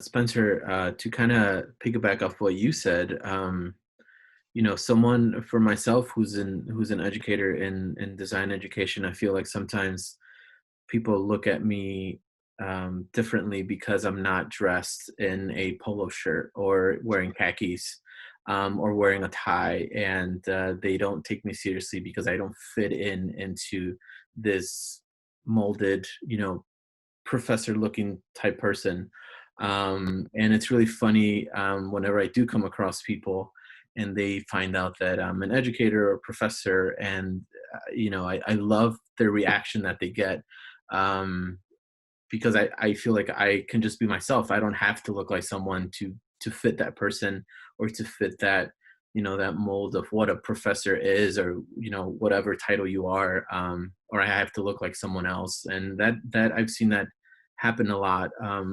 Spencer, to kind of piggyback off what you said, someone for myself who's an educator in design education, I feel like sometimes people look at me differently because I'm not dressed in a polo shirt or wearing khakis or wearing a tie, and they don't take me seriously because I don't fit into this molded, professor-looking type person. And it's really funny whenever I do come across people and they find out that I'm an educator or professor, and I love the reaction that they get, um, because I feel like I can just be myself. I don't have to look like someone to fit that person or to fit that that mold of what a professor is, or whatever title you are, or I have to look like someone else. And that I've seen that happen a lot.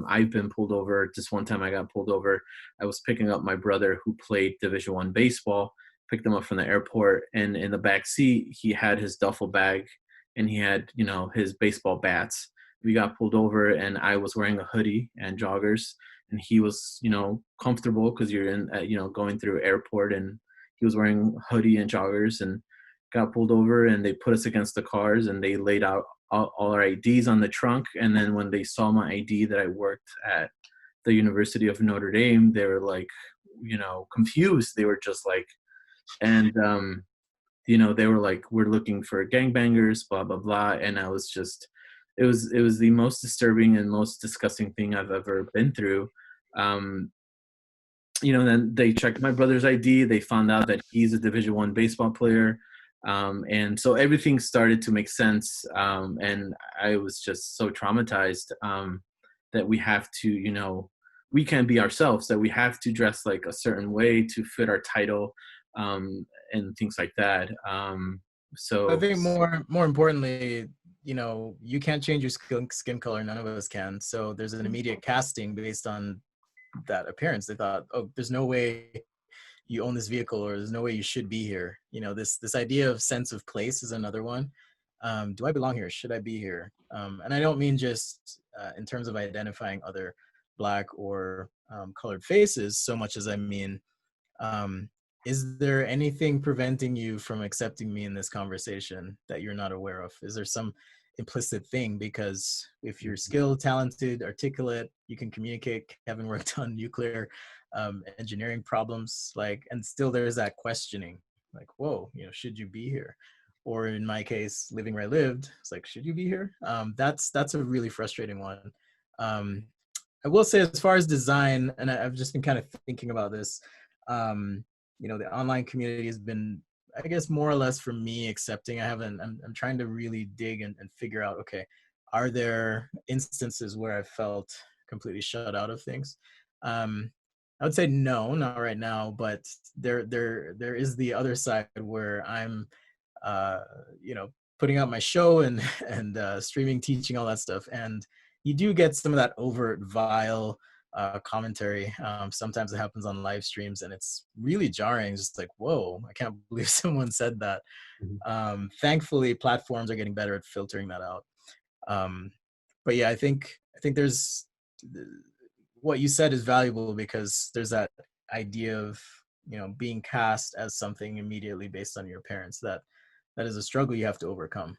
I've been pulled over. Just one time I got pulled over. I was picking up my brother who played Division 1 baseball, picked him up from the airport, and in the back seat he had his duffel bag and he had his baseball bats. We got pulled over and I was wearing a hoodie and joggers, and he was comfortable because you're in going through airport, and he was wearing a hoodie and joggers, and got pulled over, and they put us against the cars and they laid out all our IDs on the trunk. And then when they saw my ID that I worked at the University of Notre Dame, they were like, confused. They were just like, and they were like, we're looking for gangbangers, blah blah blah. And I was just, it was the most disturbing and most disgusting thing I've ever been through. um then they checked my brother's ID. They found out that he's a Division 1 baseball player, and so everything started to make sense. And I was just so traumatized, that we have to, we can't be ourselves. That we have to dress like a certain way to fit our title, and things like that. I So think more importantly, you can't change your skin color. None of us can. So there's an immediate casting based on that appearance. They thought, oh, there's no way you own this vehicle, or there's no way you should be here. This idea of sense of place is another one. Do I belong here? Should I be here? And I don't mean just in terms of identifying other Black or colored faces, so much as I mean, um, is there anything preventing you from accepting me in this conversation that you're not aware of? Is there some implicit thing? Because if you're skilled, talented, articulate, you can communicate, having worked on nuclear engineering problems, like, and still there's that questioning, like, whoa, should you be here? Or in my case, living where I lived, it's like, should you be here? That's a really frustrating one. Um, I will say, as far as design, and I've just been kind of thinking about this, um, the online community has been, I guess, more or less for me accepting. I'm trying to really dig and figure out, okay, are there instances where I felt completely shut out of things? I would say no, not right now, but there is the other side where I'm, uh, you know, putting out my show and and streaming, teaching, all that stuff, and you do get some of that overt, vile commentary. Sometimes it happens on live streams, and it's really jarring. It's just like, whoa, I can't believe someone said that. mhm. Thankfully, platforms are getting better at filtering that out. Um, but yeah, I think there's what you said is valuable, because there's that idea of being cast as something immediately based on your parents. That is a struggle you have to overcome.